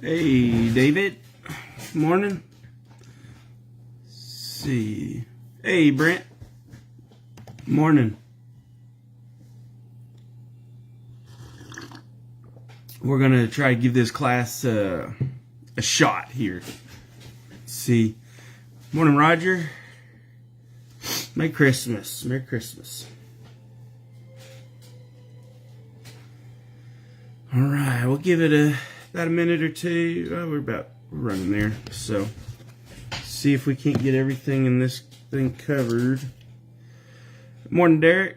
Hey, David. Morning. Let's see. Hey, Brent. Morning. We're going to try to give this class a shot here. Let's see. Morning, Roger. Merry Christmas. Merry Christmas. All right, we'll give it about a minute or two. Oh, we're running there. So, see if we can't get everything in this thing covered. Morning, Derek.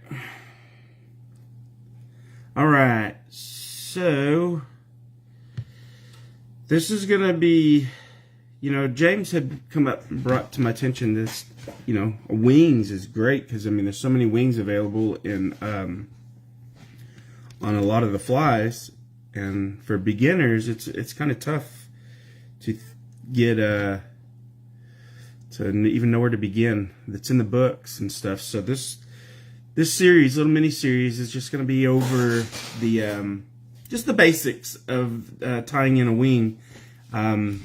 All right, so this is gonna be, James had come up and brought to my attention this, wings is great because there's so many wings available in on a lot of the flies. And for beginners, it's kind of tough to get to even know where to begin. That's in the books and stuff. So this series, little mini series, is just going to be over the just the basics of tying in a wing. And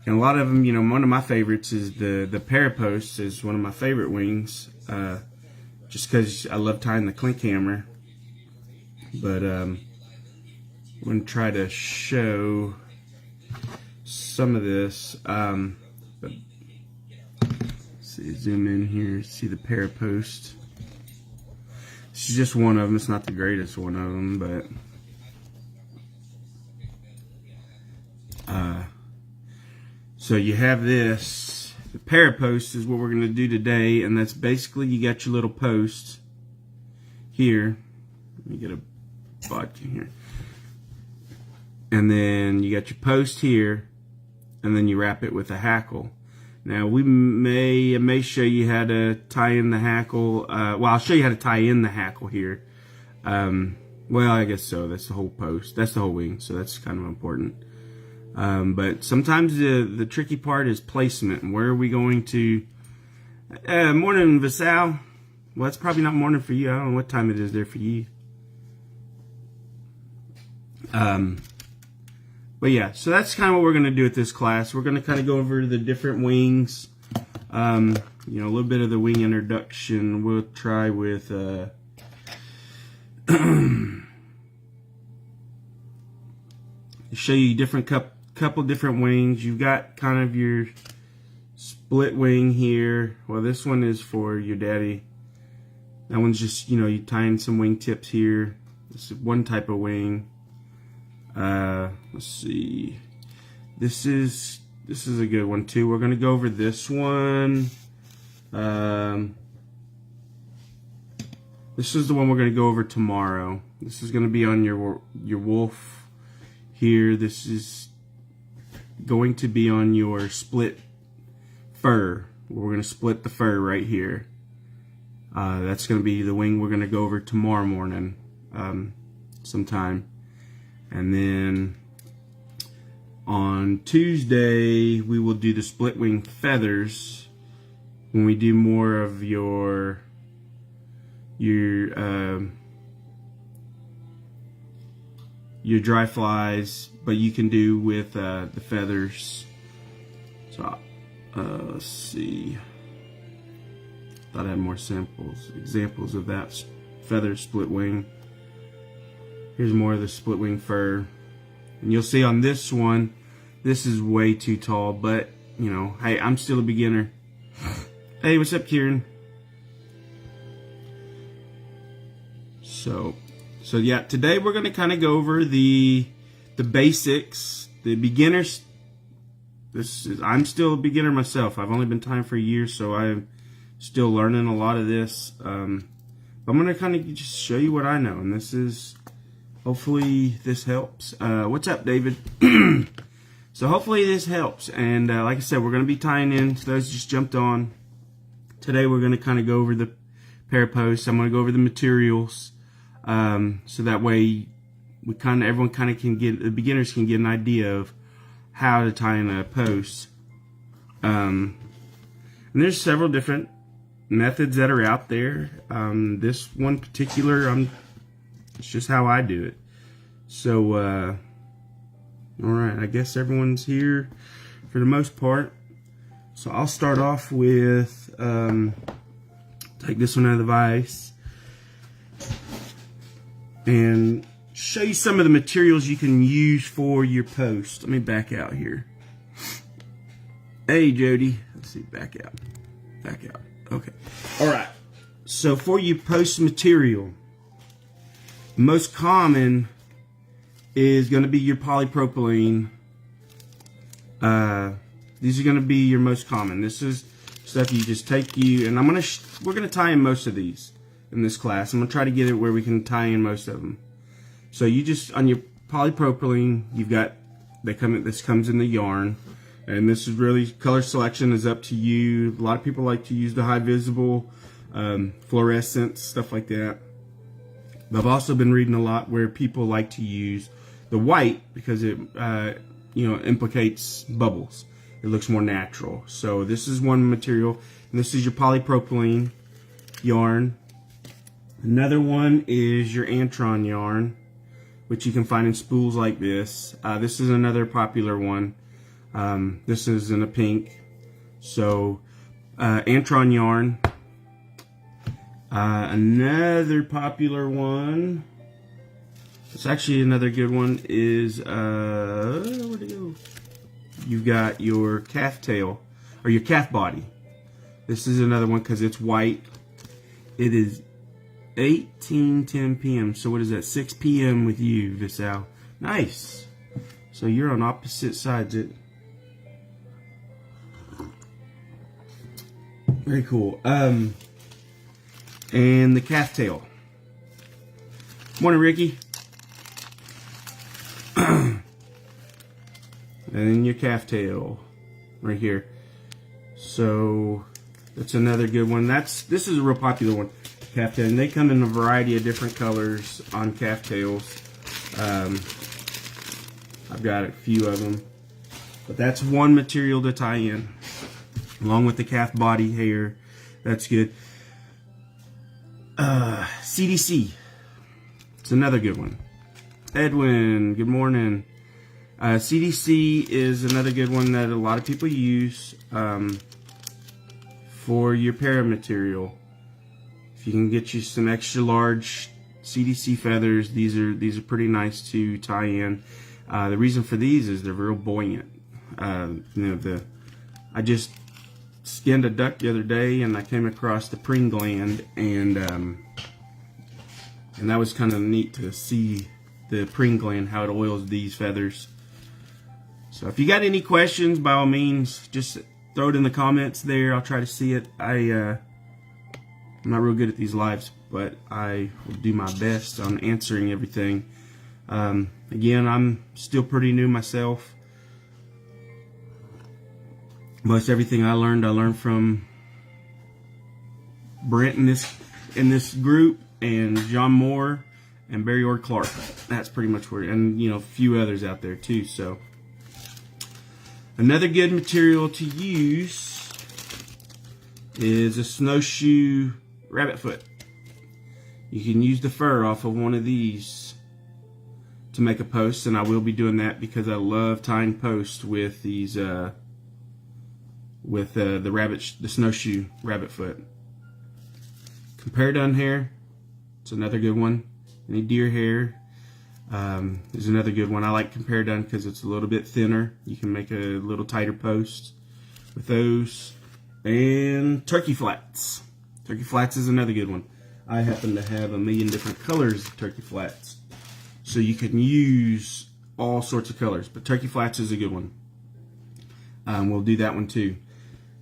a lot of them, one of my favorites is the Parapost is one of my favorite wings, just because I love tying the clink hammer. But I'm going to try to show some of this. But see, zoom in here, see the Parapost. This is just one of them. It's not the greatest one of them, but so you have this. The Parapost is what we're going to do today, and that's basically you got your little post here. Let me get a vodka here. And then you got your post here, and then you wrap it with a hackle. Now I may show you how to tie in the hackle. Well, I'll show you how to tie in the hackle here. Well, I guess so. That's the whole post. That's the whole wing. So that's kind of important. But sometimes the tricky part is placement. Where are we going to? Morning, Vasal. Well, it's probably not morning for you. I don't know what time it is there for you. But yeah, so that's kind of what we're going to do with this class. We're going to kind of go over the different wings, a little bit of the wing introduction. We'll try with show you different couple different wings. You've got kind of your split wing here. Well, this one is for your daddy. That one's just, you tie in some wing tips here. This is one type of wing. Let's see. This is a good one too. We're gonna go over this one. This is the one we're gonna go over tomorrow. This is gonna be on your wolf here. This is going to be on your split fur. We're gonna split the fur right here. That's gonna be the wing we're gonna go over tomorrow morning, sometime. And then on Tuesday, we will do the split wing feathers when we do more of your dry flies, but you can do with the feathers. So let's see. Thought I had more examples of that feather split wing. Here's more of the split wing fur. And you'll see on this one, this is way too tall, but, hey, I'm still a beginner. Hey, what's up, Kieran? So yeah, today we're going to kind of go over the basics, the beginners. I'm still a beginner myself. I've only been tying for a year, so I'm still learning a lot of this. I'm going to kind of just show you what I know, and this is... Hopefully this helps. What's up, David? So hopefully this helps. And like I said, we're going to be tying in. So those just jumped on. Today we're going to kind of go over the Parapost. I'm going to go over the materials. So that way everyone kind of can get, the beginners can get an idea of how to tie in a post. And there's several different methods that are out there. This one particular, it's just how I do it. So Alright, I guess everyone's here for the most part. So I'll start off with, take this one out of the vise and show you some of the materials you can use for your post. Let me back out here. Hey Jody, let's see, back out. Okay. Alright, so for your post material, the most common is going to be your polypropylene. These are going to be your most common. This is stuff you just take and we're going to tie in most of these in this class. I'm going to try to get it where we can tie in most of them. So you just, on your polypropylene, you've got, this comes in the yarn. And this is really, color selection is up to you. A lot of people like to use the high visible, fluorescence, stuff like that. But I've also been reading a lot where people like to use the white because it, implicates bubbles. It looks more natural. So this is one material, and this is your polypropylene yarn. Another one is your Antron yarn, which you can find in spools like this. This is another popular one. This is in a pink. So Antron yarn. Another popular one, it's actually another good one, is where'd it go? You've got your calf tail, or your calf body. This is another one because it's white. It is 18:10 p.m. So what is that, 6 p.m. with you, Visal? Nice. So you're on opposite sides. Very cool. And the calf tail. Morning, Ricky. And then your calf tail right here. So that's another good one. This is a real popular one, calf tail. And they come in a variety of different colors on calf tails. I've got a few of them. But that's one material to tie in, along with the calf body hair. That's good. CDC. It's another good one. Edwin, good morning. CDC is another good one that a lot of people use for your para material. If you can get you some extra large CDC feathers, these are pretty nice to tie in. The reason for these is they're real buoyant. I just skinned a duck the other day, and I came across the preen gland, and that was kind of neat to see the preen gland, how it oils these feathers. So if you got any questions, by all means, just throw it in the comments there. I'll try to see it. I'm not real good at these lives, but I will do my best on answering everything. Again, I'm still pretty new myself. Most everything I learned from Brent in this group, and John Moore and Barry Orr Clark. That's pretty much where, and a few others out there too. So another good material to use is a snowshoe rabbit foot. You can use the fur off of one of these to make a post, and I will be doing that because I love tying posts with these the snowshoe rabbit foot. Compare done hair, it's another good one. Any deer hair is another good one. I like compare done because it's a little bit thinner. You can make a little tighter post with those. And turkey flats. Turkey flats is another good one. I happen to have a million different colors of turkey flats, so you can use all sorts of colors, but turkey flats is a good one. We'll do that one too.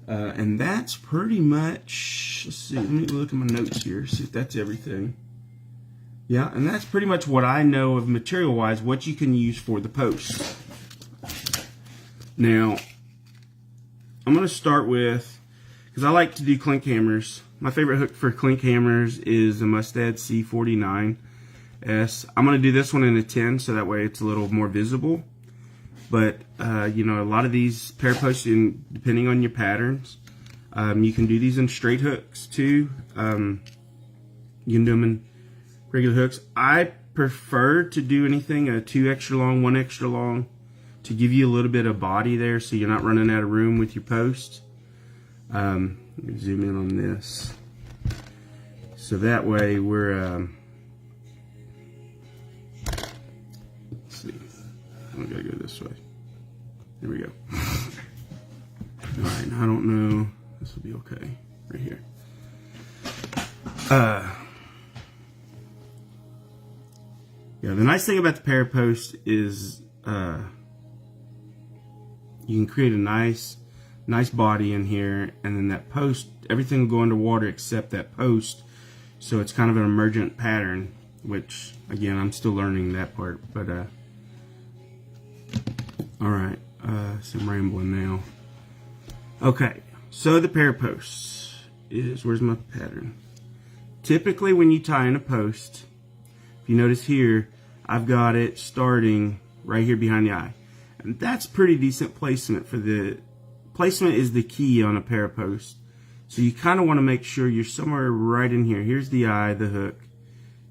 And that's pretty much, let's see, let me look at my notes here, see if that's everything. Yeah, and that's pretty much what I know of material-wise, what you can use for the posts. Now, I'm going to start with, because I like to do clink hammers. My favorite hook for clink hammers is the Mustad C49S. I'm going to do this one in a 10, so that way it's a little more visible. But, a lot of these Paraposts, depending on your patterns, you can do these in straight hooks too. You can do them in regular hooks. I prefer to do anything 2 extra long, 1 extra long. to give you a little bit of body there so you're not running out of room with your post. Let me zoom in on this. So that way we're, let's see, I gotta go this way. There we go. Alright, I don't know, this will be okay, right here. Yeah, the nice thing about the Parapost is you can create a nice body in here, and then that post, everything will go underwater except that post. So it's kind of an emergent pattern, which again I'm still learning that part. But all right, so I'm rambling now. Okay, so the Parapost is, where's my pattern? Typically, when you tie in a post, if you notice here, I've got it starting right here behind the eye. And that's pretty decent placement for the... Placement is the key on a Parapost. So you kind of want to make sure you're somewhere right in here. Here's the eye, the hook.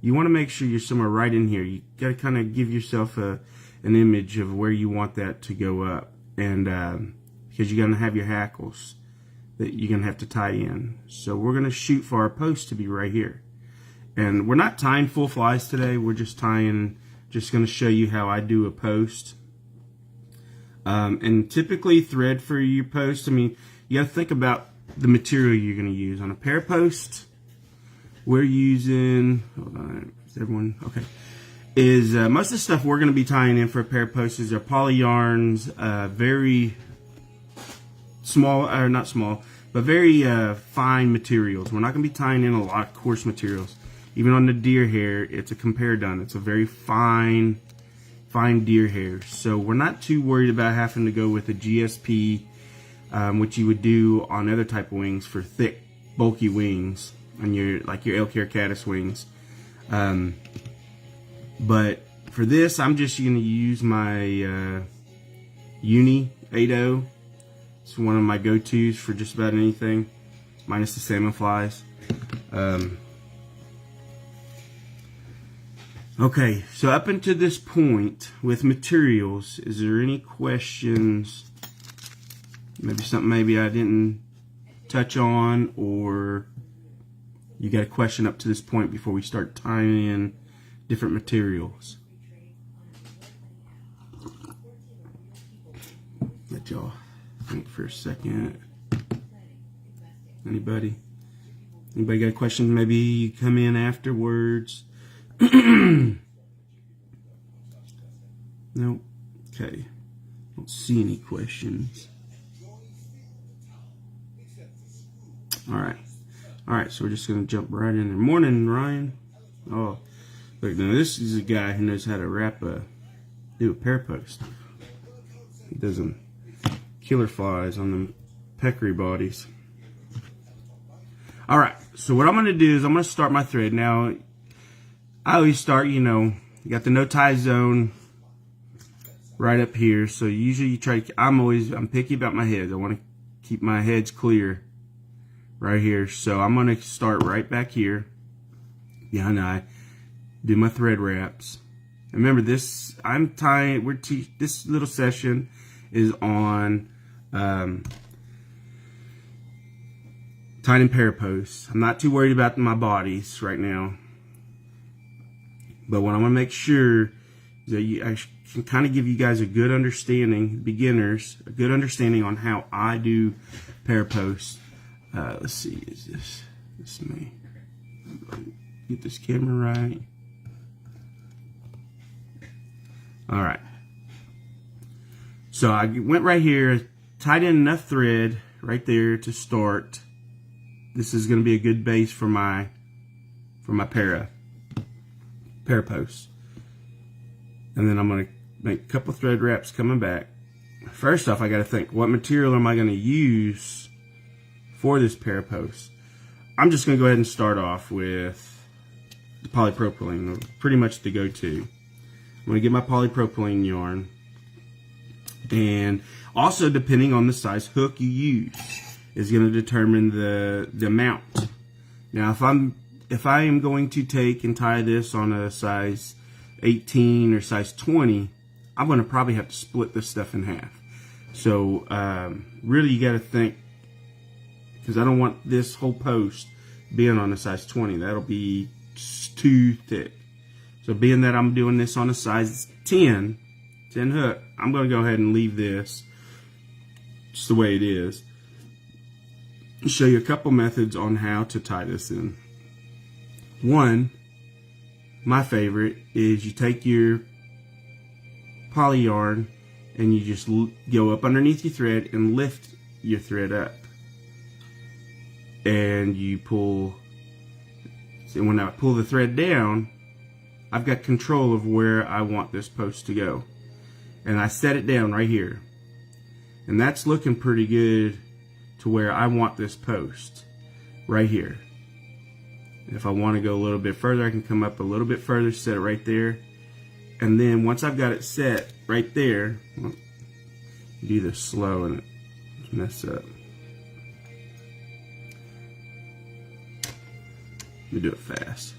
You want to make sure you're somewhere right in here. You got to kind of give yourself an image of where you want that to go up. And because you're going to have your hackles that you're going to have to tie in. So we're going to shoot for our post to be right here. And we're not tying full flies today. We're just tying, just going to show you how I do a post. And typically thread for your post, I mean, you got to think about the material you're going to use. On a Parapost, we're using, hold on, is everyone, okay, is most of the stuff we're going to be tying in for a Parapost is our poly yarns, very small, or not small, but very fine materials. We're not going to be tying in a lot of coarse materials. Even on the deer hair, it's a compare done. It's a very fine deer hair. So we're not too worried about having to go with a GSP, which you would do on other type of wings for thick, bulky wings, on your, like your elk hair caddis wings. But for this, I'm just going to use my Uni 8.0. It's one of my go-tos for just about anything, minus the salmon flies. Okay, so up until this point with materials, is there any questions? Maybe something maybe I didn't touch on, or you got a question up to this point before we start tying in different materials? Let y'all think for a second. Anybody got questions? Maybe you come in afterwards. No. Okay. Don't see any questions. Alright. Alright, so we're just gonna jump right in there. Morning, Ryan. Oh, look, now this is a guy who knows how to do a Parapost. He does them killer flies on them peccary bodies. Alright, so what I'm gonna do is I'm gonna start my thread. Now, I always start, you know, you got the no tie zone right up here. So usually you try to, I'm picky about my heads. I want to keep my heads clear right here. So I'm going to start right back here behind the eye, do my thread wraps. And remember this, I'm tying, this little session is on tying in Paraposts. I'm not too worried about my bodies right now. But what I want to make sure is that I can kind of give you guys a good understanding, beginners, a good understanding on how I do Parapost. Let's see, is this me? Get this camera right. All right. So I went right here, tied in enough thread right there to start. This is going to be a good base for my Parapost. And then I'm going to make a couple thread wraps coming back. First off, I got to think, what material am I going to use for this Parapost? I'm just going to go ahead and start off with the polypropylene, pretty much the go-to. I'm going to get my polypropylene yarn. And also, depending on the size hook you use, is going to determine the amount. Now, if I am going to take and tie this on a size 18 or size 20, I'm going to probably have to split this stuff in half. So really you got to think, because I don't want this whole post being on a size 20. That'll be too thick. So being that I'm doing this on a size 10 hook, I'm going to go ahead and leave this just the way it is. I'll show you a couple methods on how to tie this in. One, my favorite, is you take your poly yarn and you just go up underneath your thread and lift your thread up. And you pull, so when I pull the thread down, I've got control of where I want this post to go. And I set it down right here. And that's looking pretty good to where I want this post, right here. If I want to go a little bit further, I can come up a little bit further, set it right there. And then once I've got it set right there, well, you do this slow and it mess up. Let me do it fast.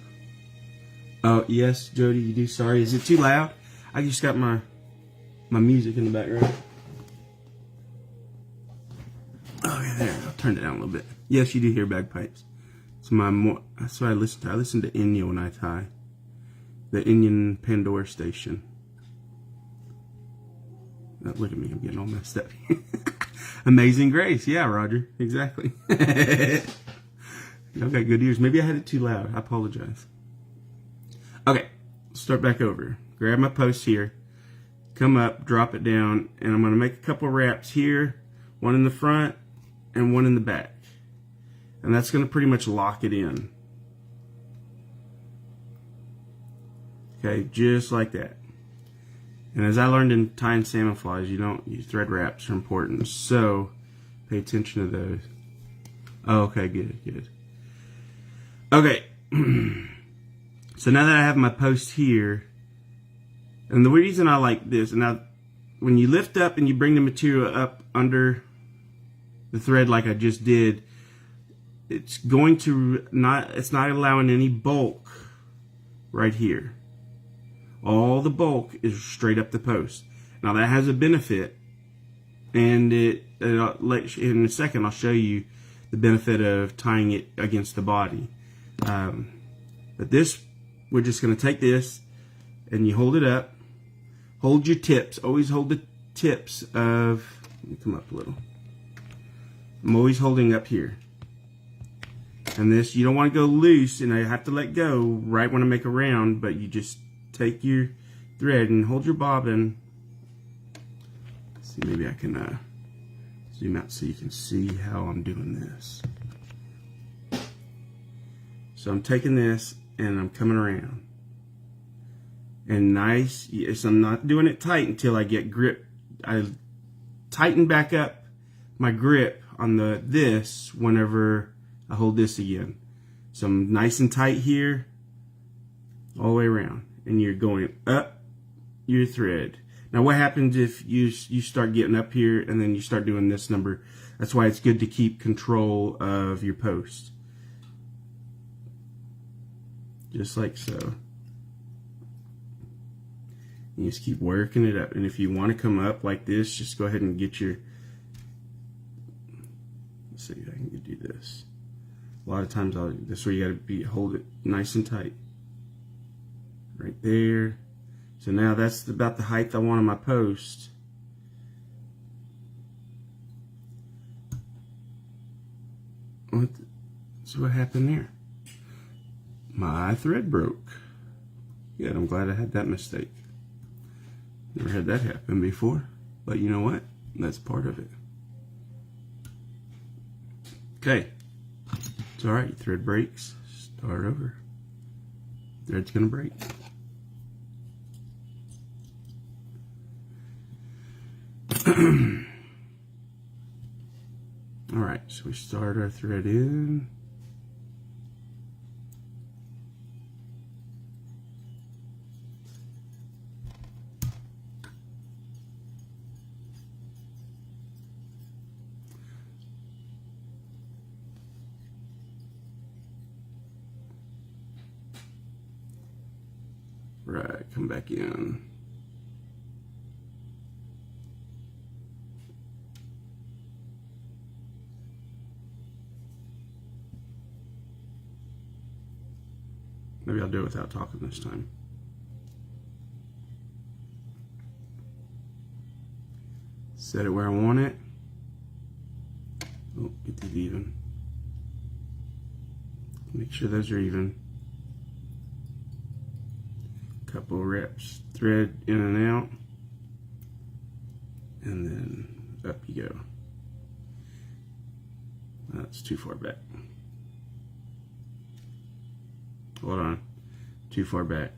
Oh, yes, Jody, you do. Sorry, is it too loud? I just got my music in the background. Oh, yeah, there. I'll turn it down a little bit. Yes, you do hear bagpipes. That's what I listen to. I listen to Enya when I tie. The Indian Pandora station. Oh, look at me, I'm getting all messed up. Amazing Grace. Yeah, Roger. Exactly. Y'all got good ears. Maybe I had it too loud. I apologize. Okay, start back over. Grab my post here. Come up, drop it down, and I'm going to make a couple wraps here. One in the front and one in the back. And that's going to pretty much lock it in. Okay, just like that. And as I learned in tying salmon flies, your thread wraps are important. So, pay attention to those. Oh, okay, good. Okay. So now that I have my post here, and the reason I like this, and now when you lift up and you bring the material up under the thread like I just did, it's not allowing any bulk right here. All the bulk is straight up the post. Now that has a benefit, and in a second I'll show you the benefit of tying it against the body. But this, we're just going to take this and you hold it up. Hold your tips. Always hold the tips of, let me come up a little. I'm always holding up here. And this, you don't want to go loose, and I have to let go right when I make a round, but you just take your thread and hold your bobbin. Let's see, maybe I can zoom out so you can see how I'm doing this. So I'm taking this and I'm coming around. And nice, yes, I'm not doing it tight until I get grip. I tighten back up my grip on this whenever I hold this again. So I'm nice and tight here, all the way around. And you're going up your thread. Now what happens if you start getting up here and then you start doing this number? That's why it's good to keep control of your post. Just like so. You just keep working it up. And if you want to come up like this, just go ahead and get your, let's see if I can do this. A lot of times this is where you got to hold it nice and tight. Right there. So now that's about the height I want on my post. So what happened there? My thread broke. Yeah, I'm glad I had that mistake. Never had that happen before. But you know what? That's part of it. Okay. It's alright. Thread breaks. Start over. Thread's gonna break. Alright, so we start our thread in. Right, come back in. Maybe I'll do it without talking this time. Set it where I want it. Oh, get these even. Make sure those are even. Couple reps. Thread in and out. And then up you go. That's too far back. Hold on. Too far back.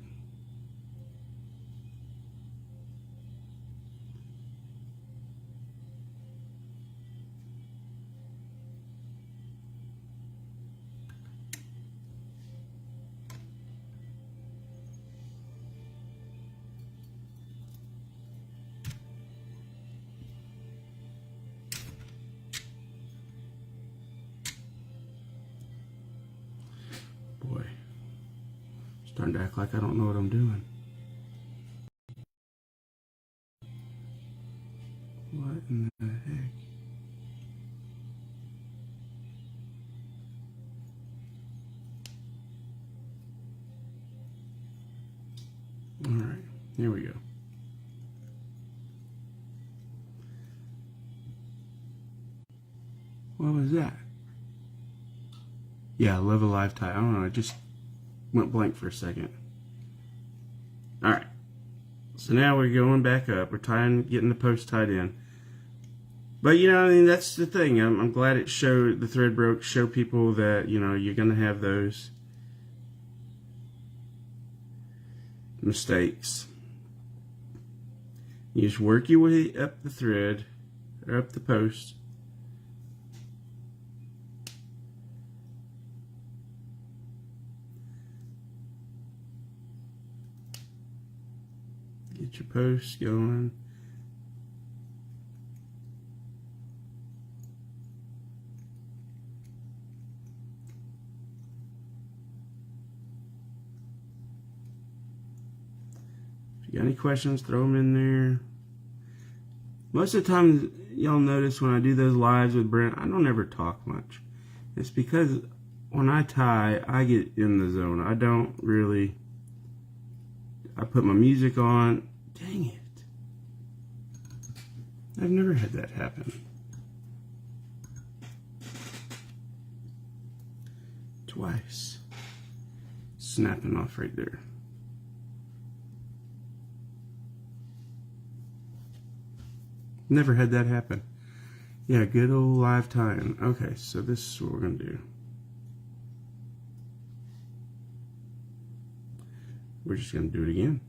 Boy, starting to act like I don't know what I'm doing. What in the heck? All right, here we go. What was that? Yeah, live a live tie. I don't know, I just went blank for a second. Alright, so now we're going back up. We're getting the post tied in. But, you know, I mean, that's the thing. I'm glad it showed, the thread broke, show people that, you know, you're going to have those mistakes. You just work your way up the thread, or up the post. Get your posts going. If you got any questions, throw them in there. Most of the time, y'all notice when I do those lives with Brent, I don't ever talk much. It's because when I tie, I get in the zone. I don't really... I put my music on. Dang it. I've never had that happen. Twice. Snapping off right there. Never had that happen. Yeah, good old live tying. Okay, so this is what we're going to do. We're just going to do it again.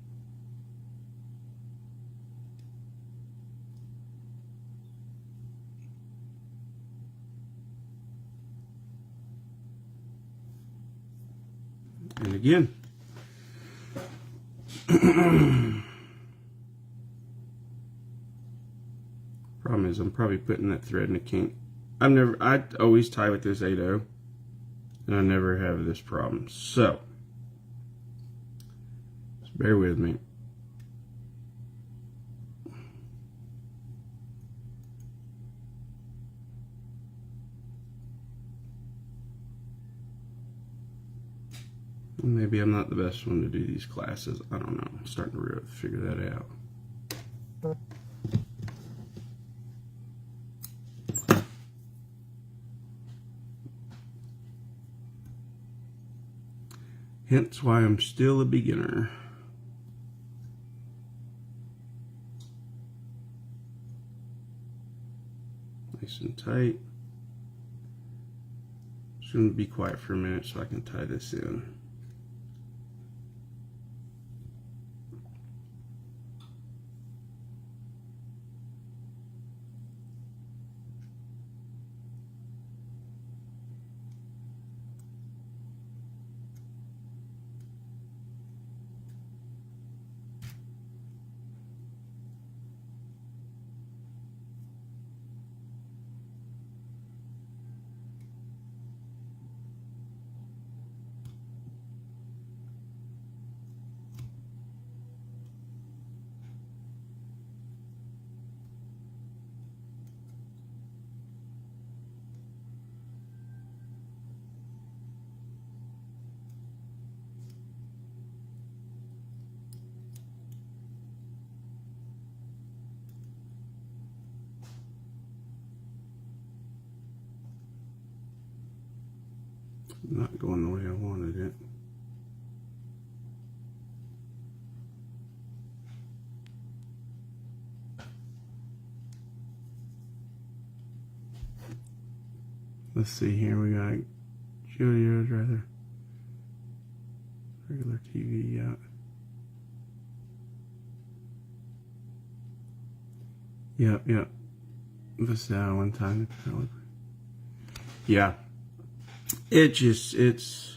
And again. Problem is, I'm probably putting that thread in a kink. I always tie with this 8/0, and I never have this problem. So, just bear with me. Maybe I'm not the best one to do these classes. I don't know. I'm starting to figure that out. Hence why I'm still a beginner. Nice and tight. Just going to be quiet for a minute so I can tie this in. Not going the way I wanted it. Let's see here, we got Julio's rather regular TV, yeah. Yep. This one time. Yeah. It's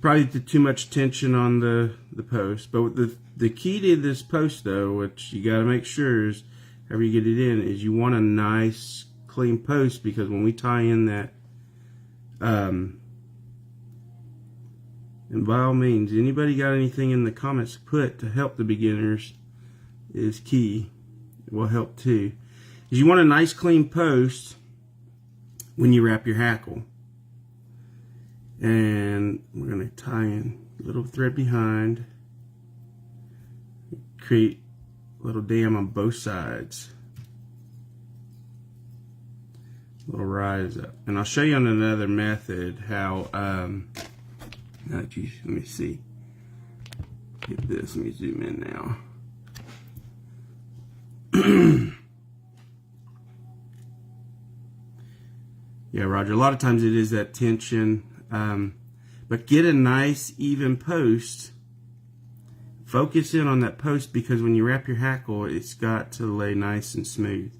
probably too much tension on the post. But the key to this post though, which you gotta make sure is however you get it in, is you want a nice clean post, because when we tie in that and by all means, anybody got anything in the comments to put to help the beginners is key. It will help too. Is you want a nice clean post when you wrap your hackle. And we're going to tie in a little thread behind, create a little dam on both sides, a little rise up. And I'll show you on another method how, let me see, get this, let me zoom in now. Yeah, Roger, a lot of times it is that tension, but get a nice even post. Focus in on that post, because when you wrap your hackle, it's got to lay nice and smooth.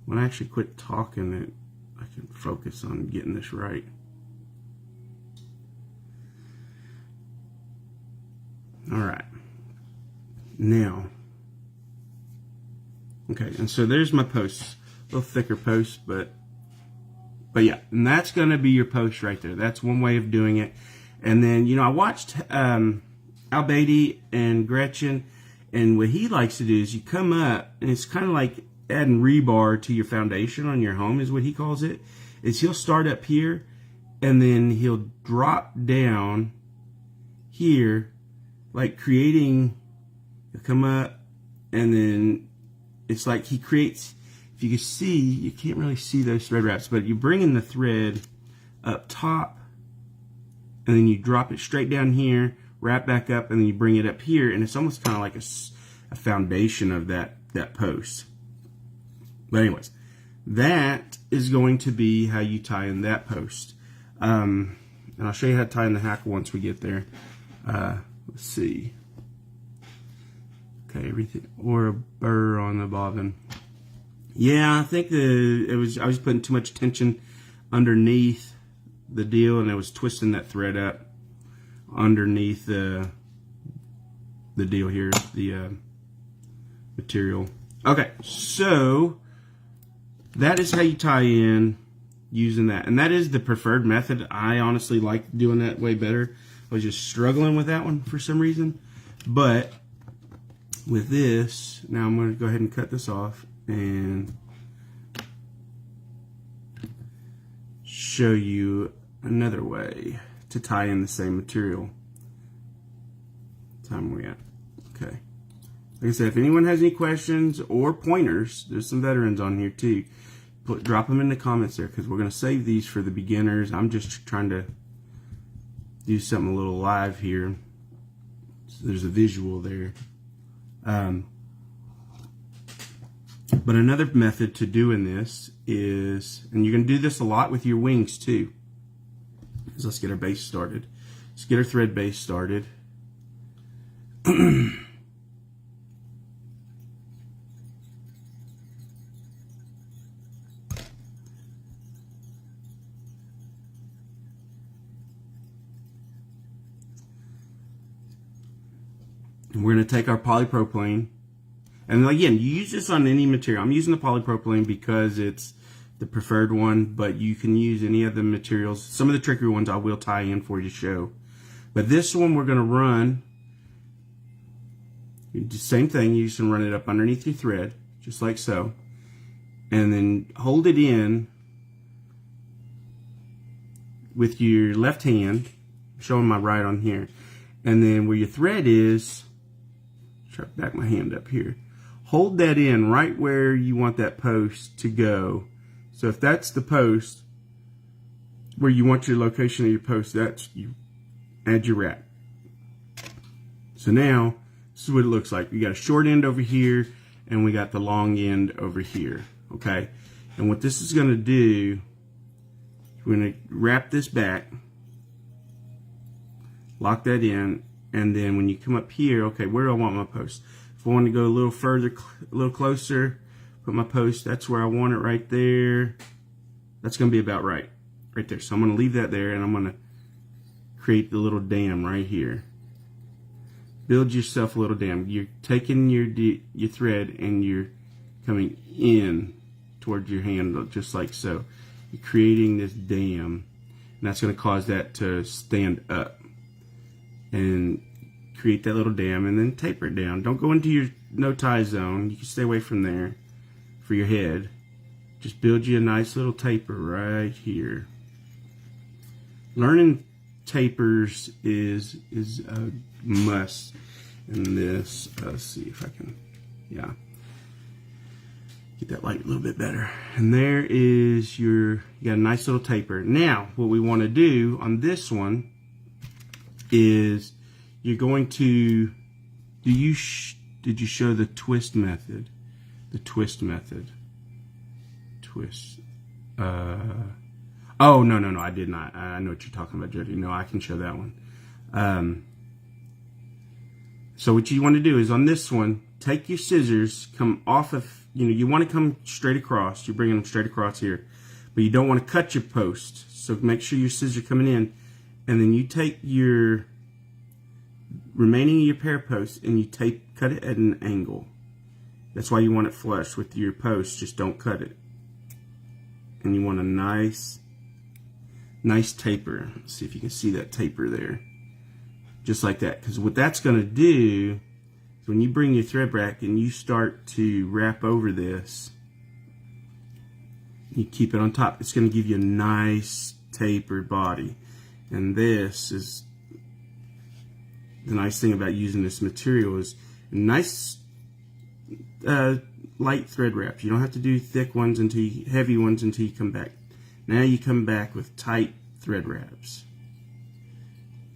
When I actually quit talking, I can focus on getting this right. All right. Now, okay, and so there's my post. A little thicker post, but yeah, and that's going to be your post right there. That's one way of doing it. And then, you know, I watched Al Beatty and Gretchen, and what he likes to do is you come up, and it's kind of like adding rebar to your foundation on your home, is what he calls it. Is he'll start up here, and then he'll drop down here, like creating, he'll come up, and then it's like he creates, if you can see, you can't really see those thread wraps, but you bring in the thread up top, and then you drop it straight down here, wrap back up, and then you bring it up here, and it's almost kind of like a foundation of that post. But anyways, that is going to be how you tie in that post. And I'll show you how to tie in the hackle once we get there. Let's see. Okay, everything, or a burr on the bobbin. Yeah, I think I was putting too much tension underneath the deal, and I was twisting that thread up underneath the deal here, the material. Okay, so that is how you tie in using that, and that is the preferred method. I honestly like doing that way better. I was just struggling with that one for some reason, but with this, now I'm going to go ahead and cut this off and show you another way to tie in the same material. What time are we at? Okay. Like I said, if anyone has any questions or pointers, there's some veterans on here too. Drop them in the comments there, because we're going to save these for the beginners. I'm just trying to do something a little live here. So there's a visual there. But another method to doing this is, and you're going to do this a lot with your wings too, is let's get our base started. Let's get our thread base started. And we're going to take our polypropylene, and again, you use this on any material. I'm using the polypropylene because it's the preferred one, but you can use any of the materials. Some of the trickier ones I will tie in for you to show. But this one we're going to run, you do the same thing, you just run it up underneath your thread, just like so. And then hold it in with your left hand, showing my right on here. And then where your thread is, try to back my hand up here. Hold that in right where you want that post to go. So if that's the post, where you want your location of your post, that's you add your wrap. So now, this is what it looks like. We got a short end over here, and we got the long end over here, okay? And what this is gonna do, we're gonna wrap this back, lock that in, and then when you come up here, okay, where do I want my post? If I want to go a little further, a little closer, put my post, that's where I want it right there. That's gonna be about right there. So I'm gonna leave that there, and I'm gonna create the little dam right here. Build yourself a little dam. You're taking your thread and you're coming in towards your handle, just like so. You're creating this dam, and that's going to cause that to stand up. And create that little dam, and then taper it down. Don't go into your no-tie zone. You can stay away from there for your head. Just build you a nice little taper right here. Learning tapers is a must in this. Let's see if I can, yeah, get that light a little bit better. And there is you got a nice little taper. Now what we want to do on this one is you're going to did you show the twist method? The twist method. Twist. Oh, no, I did not. I know what you're talking about, Jody. No, I can show that one. So what you want to do is on this one, take your scissors, come off of, you want to come straight across. You're bringing them straight across here. But you don't want to cut your post. So make sure your scissors are coming in. And then you take your remaining of your parapost and you cut it at an angle. That's why you want it flush with your post. Just don't cut it. And you want a nice taper. Let's see if you can see that taper there. Just like that. Because what that's going to do is when you bring your thread back and you start to wrap over this, you keep it on top, it's going to give you a nice tapered body. And this is the nice thing about using this material, is nice light thread wraps. You don't have to do thick ones heavy ones until you come back. Now you come back with tight thread wraps,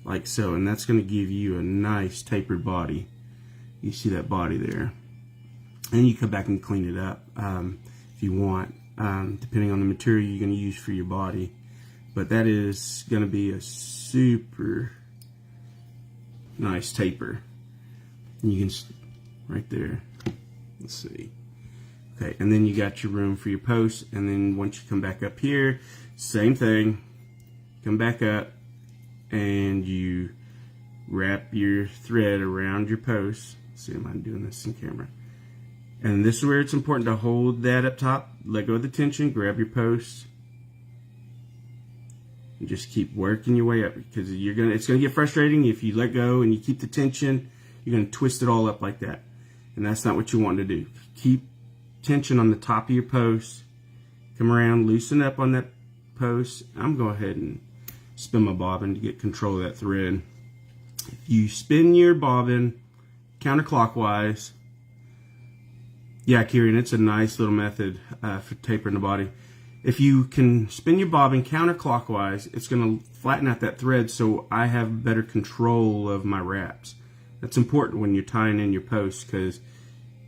like so, and that's going to give you a nice tapered body. You see that body there, and you come back and clean it up if you want, depending on the material you're going to use for your body. But that is going to be a super nice taper. And you can, right there, let's see. Okay, and then you got your room for your post, and then once you come back up here, same thing, come back up, and you wrap your thread around your post. Let's see, am I doing this in camera? And this is where it's important to hold that up top, let go of the tension, grab your post, and just keep working your way up, because it's gonna get frustrating if you let go and you keep the tension. You're gonna twist it all up like that, and that's not what you want to do. Keep tension on the top of your post. Come around, loosen up on that post. I'm going to go ahead and spin my bobbin to get control of that thread. If you spin your bobbin counterclockwise, yeah, Kieran, it's a nice little method for tapering the body. If you can spin your bobbin counterclockwise, it's going to flatten out that thread so I have better control of my wraps. That's important when you're tying in your post, because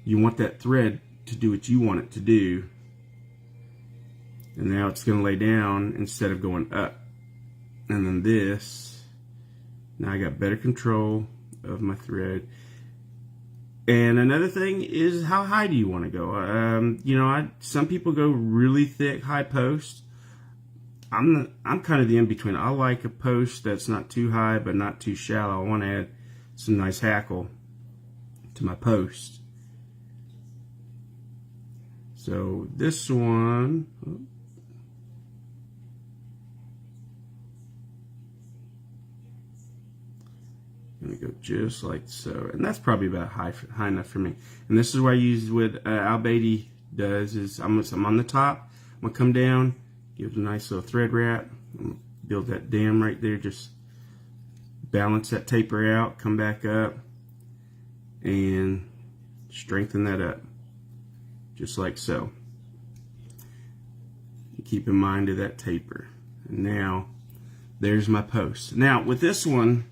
you want that thread to do what you want it to do. And now it's going to lay down instead of going up. And then this, now I got better control of my thread. And another thing is, how high do you want to go? Some people go really thick high post. I'm kind of the in between. I like a post that's not too high but not too shallow. I want to add some nice hackle to my post. So this one, I'm going to go just like so, and that's probably about high enough for me. And this is what I use what Al Beatty does, is I'm on the top, I'm going to come down, give it a nice little thread wrap, I'm going to build that dam right there, just balance that taper out, come back up, and strengthen that up, just like so. Keep in mind of that taper. And now, there's my post. Now, with this one,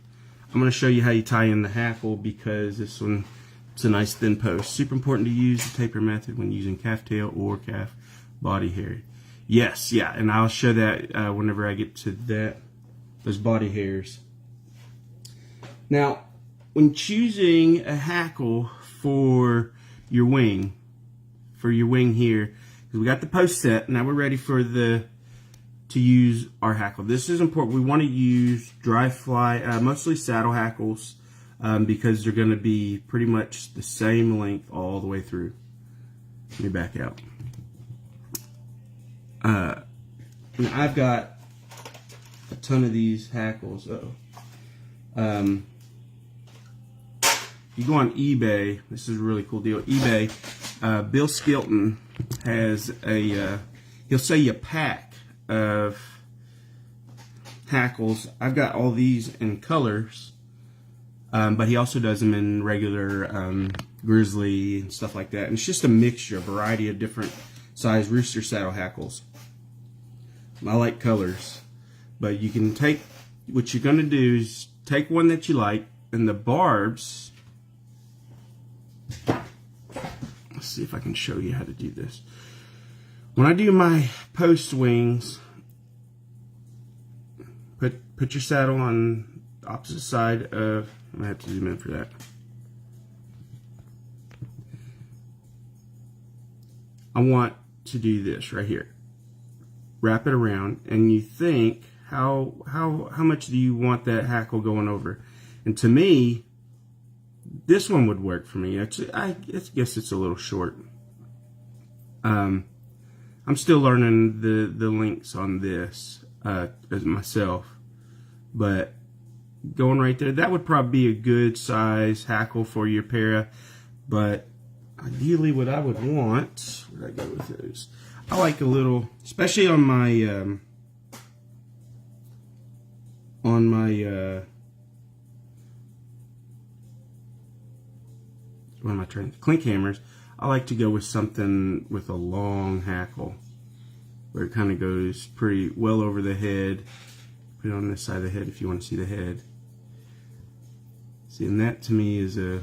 I'm going to show you how you tie in the hackle, because this one, it's a nice thin post. Super important to use the taper method when using calf tail or calf body hair. Yes, yeah, and I'll show that whenever I get to those body hairs. Now, when choosing a hackle for your wing here, we got the post set. Now we're ready for to use our hackle. This is important. We want to use dry fly, mostly saddle hackles, because they're going to be pretty much the same length all the way through. Let me back out. I've got a ton of these hackles. You go on eBay. This is a really cool deal. eBay. Bill Skilton has he'll sell you a pack of hackles. I've got all these in colors, but he also does them in regular grizzly and stuff like that. And it's just a mixture, a variety of different size rooster saddle hackles. I like colors, but you can take, what you're going to do is take one that you like, and the barbs, let's see if I can show you how to do this. When I do my post wings, put your saddle on the opposite side of, I'm going to have to zoom in for that. I want to do this right here. Wrap it around, and you think, how much do you want that hackle going over? And to me, this one would work for me. I guess it's a little short. I'm still learning the lengths on this as myself, but going right there, that would probably be a good size hackle for your para. But ideally, what I would want, where'd I go with those? I like a little, especially on my what am I trying? Clink hammers. I like to go with something with a long hackle, where it kind of goes pretty well over the head. Put it on this side of the head if you want to see the head. See, and that to me is that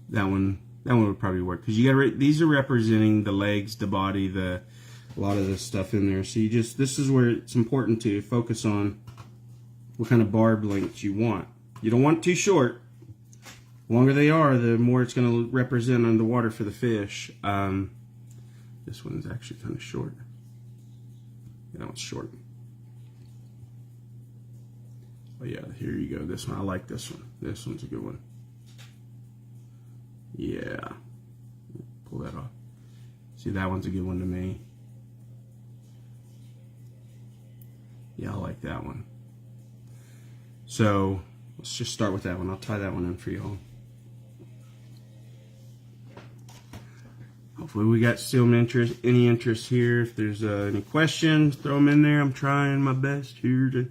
one would probably work, because you got these are representing the legs, the body, a lot of this stuff in there. So this is where it's important to focus on what kind of barb length you want. You don't want it too short. The longer they are, the more it's going to represent underwater for the fish. This one's actually kind of short. Yeah, that one's short. Oh yeah, here you go. This one, I like this one. This one's a good one. Yeah. Pull that off. See, that one's a good one to me. Yeah, I like that one. So, let's just start with that one. I'll tie that one in for y'all. Hopefully we got still any interest here. If there's any questions, throw them in there. I'm trying my best here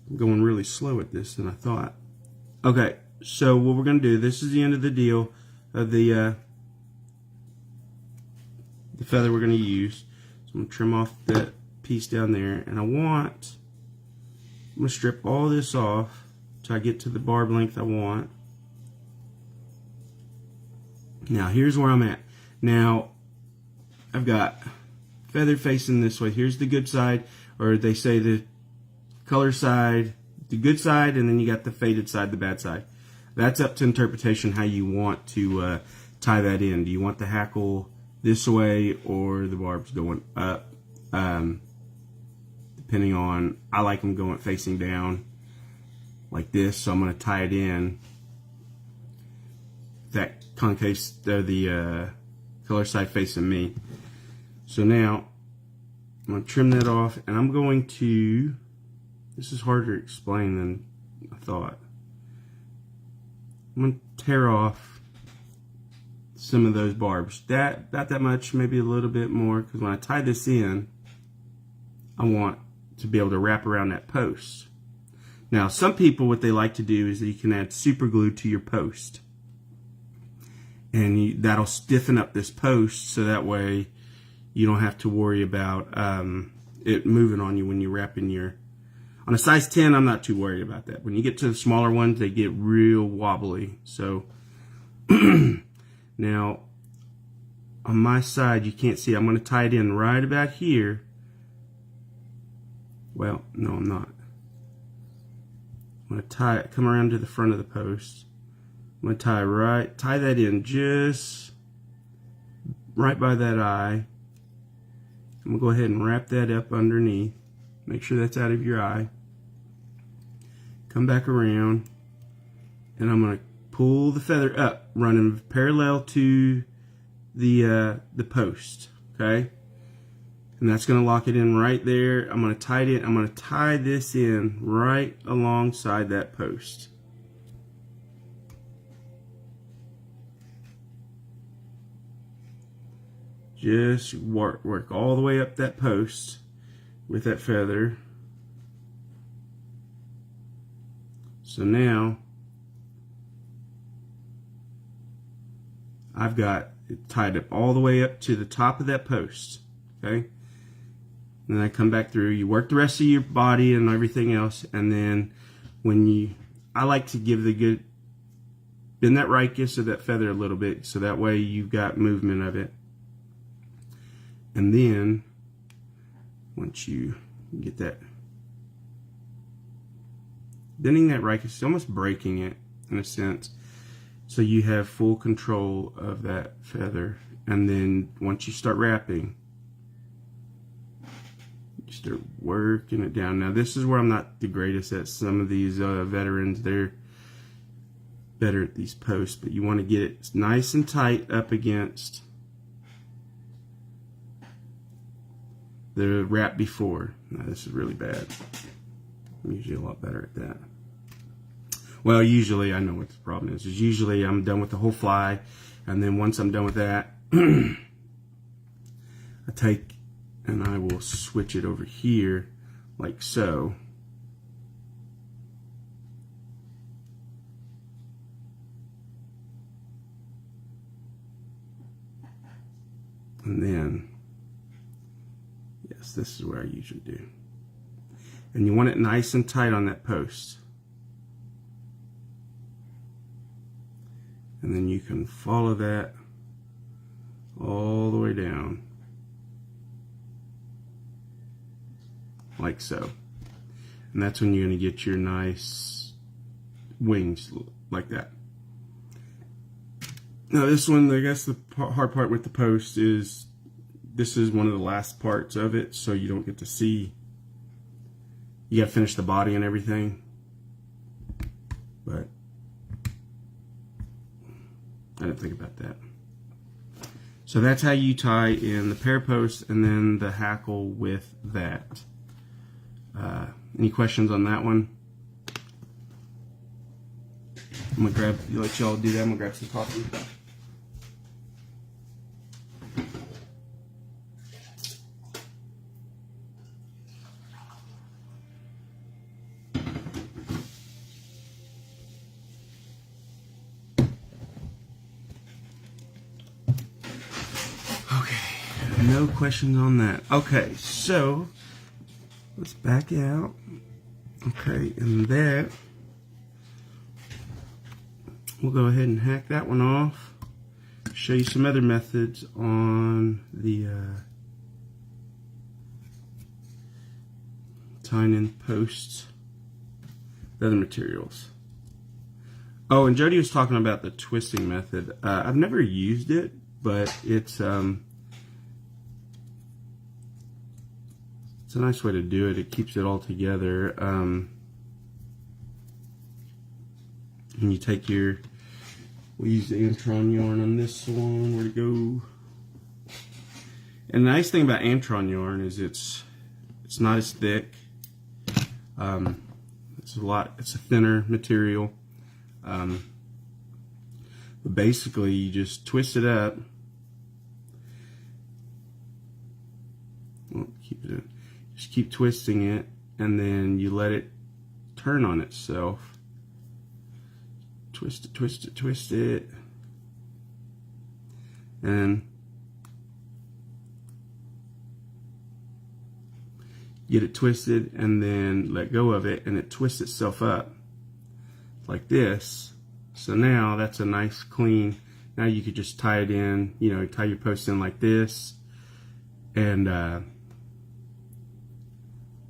I'm going really slow at this than I thought. Okay, so what we're going to do, this is the end of the deal of the feather we're going to use. So I'm going to trim off that piece down there, and I'm going to strip all this off till I get to the barb length I want. Now here's where I'm at. Now I've got feather facing this way. Here's the good side, or they say the color side, the good side, and then you got the faded side, the bad side. That's up to interpretation how you want to tie that in. Do you want the hackle this way or the barbs going up? Depending on, I like them going facing down like this, so I'm going to tie it in. That concave, the color side facing me. So now I'm going to trim that off, and I'm going to, this is harder to explain than I thought. I'm going to tear off some of those barbs. Not that much, maybe a little bit more, because when I tie this in, I want to be able to wrap around that post. Now, some people, what they like to do is that you can add super glue to your post. And that'll stiffen up this post, so that way you don't have to worry about it moving on you when you're wrapping your... On a size 10, I'm not too worried about that. When you get to the smaller ones, they get real wobbly. So, now, on my side, you can't see. I'm going to tie it in right about here. Well, no, I'm not. I'm going to come around to the front of the post. I'm going to tie that in just right by that eye. I'm going to go ahead and wrap that up underneath. Make sure that's out of your eye. Come back around, and I'm going to pull the feather up, running parallel to the post, okay? And that's going to lock it in right there. I'm going to tie it in. I'm going to tie this in right alongside that post. Just work all the way up that post with that feather. So now I've got it tied up all the way up to the top of that post, okay? And then I come back through, you work the rest of your body and everything else, and then I like to give the good, bend that ricus of that feather a little bit, so that way you've got movement of it. And then, once you get that, bending that ricus, almost breaking it in a sense, so you have full control of that feather. And then once you start wrapping, you start working it down. Now this is where I'm not the greatest at. Some of these veterans, they're better at these posts, but you want to get it nice and tight up against the wrap before. Now this is really bad. I'm usually a lot better at that. Well, usually I know what the problem is. Usually I'm done with the whole fly, and then once I'm done with that, I take and I will switch it over here like so. And then, yes, this is where I usually do. And you want it nice and tight on that post. And then you can follow that all the way down. Like so. And that's when you're going to get your nice wings like that. Now this one, I guess the hard part with the post is this is one of the last parts of it, so you don't get to see. You got to finish the body and everything. But I didn't think about that. So that's how you tie in the parapost and then the hackle with that. Any questions on that one? I'm gonna let y'all do that. I'm gonna grab some coffee. No questions on that. Okay, so let's back out. Okay, and that we'll go ahead and hack that one off. Show you some other methods on the tying in posts, the other materials. Oh, and Jody was talking about the twisting method. I've never used it, but it's a nice way to do it. It keeps it all together. And you take your, we use the Antron yarn on this one. Where'd it go? And the nice thing about Antron yarn is it's not as thick. It's a thinner material. But basically you just twist it up. Well, keep it in. Just keep twisting it, and then you let it turn on itself. Twist it, twist it, twist it. And get it twisted, and then let go of it, and it twists itself up like this. So now that's a nice clean. Now you could just tie it in, you know, tie your post in like this, and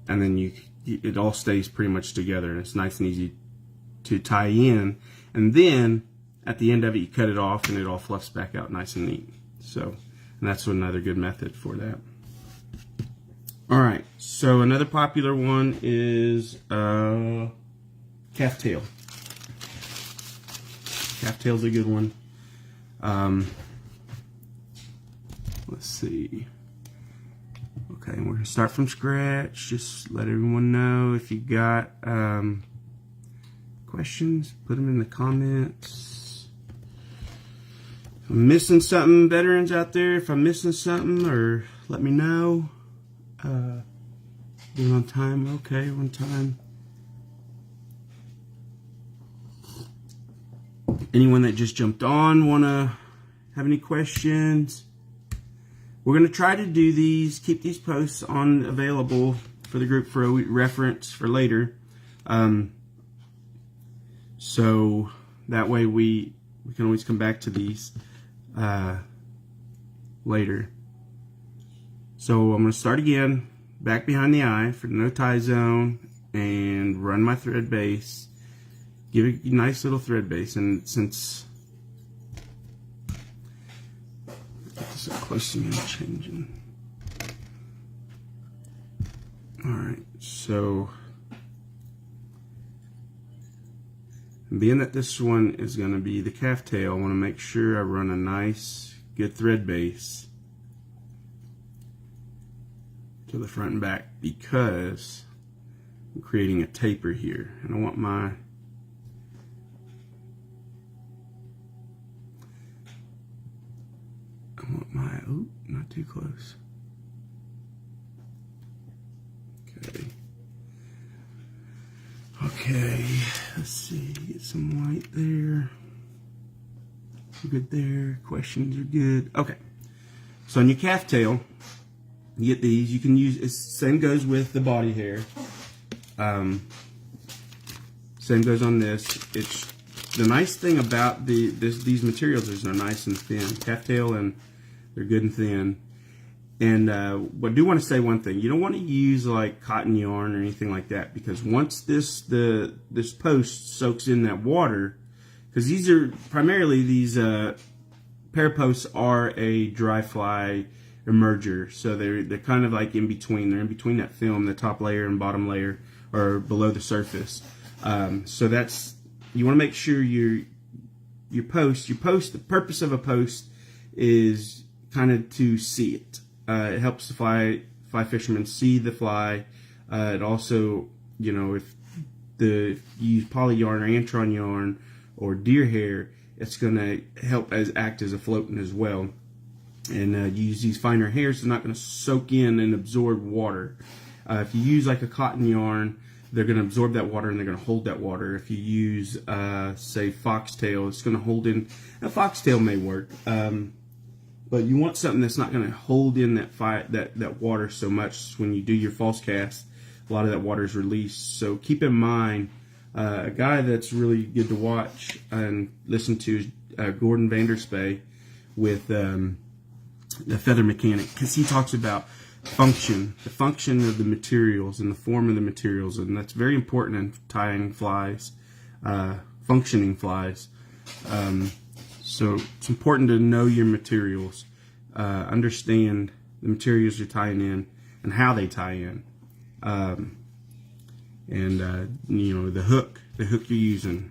then it all stays pretty much together, and it's nice and easy to tie in. And then at the end of it, you cut it off, and it all fluffs back out nice and neat. So, and that's another good method for that. All right, so another popular one is calf tail. Calf tail's a good one. Let's see. Okay, we're gonna start from scratch. Just let everyone know if you got questions, put them in the comments. If I'm missing something, veterans out there, if I'm missing something, or let me know. Doing on time? Okay, on time. Anyone that just jumped on wanna have any questions? We're gonna try to do these, keep these posts on available for the group for a reference for later. So that way we can always come back to these later. So I'm gonna start again, back behind the eye for the no tie zone, and run my thread base. Give it a nice little thread base, and since get this up close to me, I'm changing. Alright, so being that this one is going to be the calf tail, I want to make sure I run a nice, good thread base to the front and back, because I'm creating a taper here, and I want my oh, not too close. Okay, let's see, get some white there. Good there, questions are good. Okay, so on your calf tail, you get these, you can use, same goes with the body hair. Same goes on this. It's the nice thing about these materials is they're nice and thin. Calf tail, and they're good and thin. And but I do want to say one thing: you don't want to use like cotton yarn or anything like that, because once this post soaks in that water, because these are primarily these Paraposts are a dry fly emerger, so they're kind of like in between. They're in between that film, the top layer and bottom layer, or below the surface. So that's, you want to make sure your post. The purpose of a post is kind of to see it. It helps the fly fishermen see the fly. It also, you know, if you use poly yarn or antron yarn or deer hair, it's going to help act as a floatant as well. And you use these finer hairs, they're not going to soak in and absorb water. If you use like a cotton yarn, they're going to absorb that water and they're going to hold that water. If you use, say, foxtail, it's going to hold in. A foxtail may work. But you want something that's not going to hold in that water so much. When you do your false cast, a lot of that water is released. So keep in mind, a guy that's really good to watch and listen to is Gordon Vanderspay with the Feather Mechanic, because he talks about the function of the materials and the form of the materials, and that's very important in tying flies, functioning flies. So it's important to know your materials, understand the materials you're tying in and how they tie in, and you know, the hook you're using,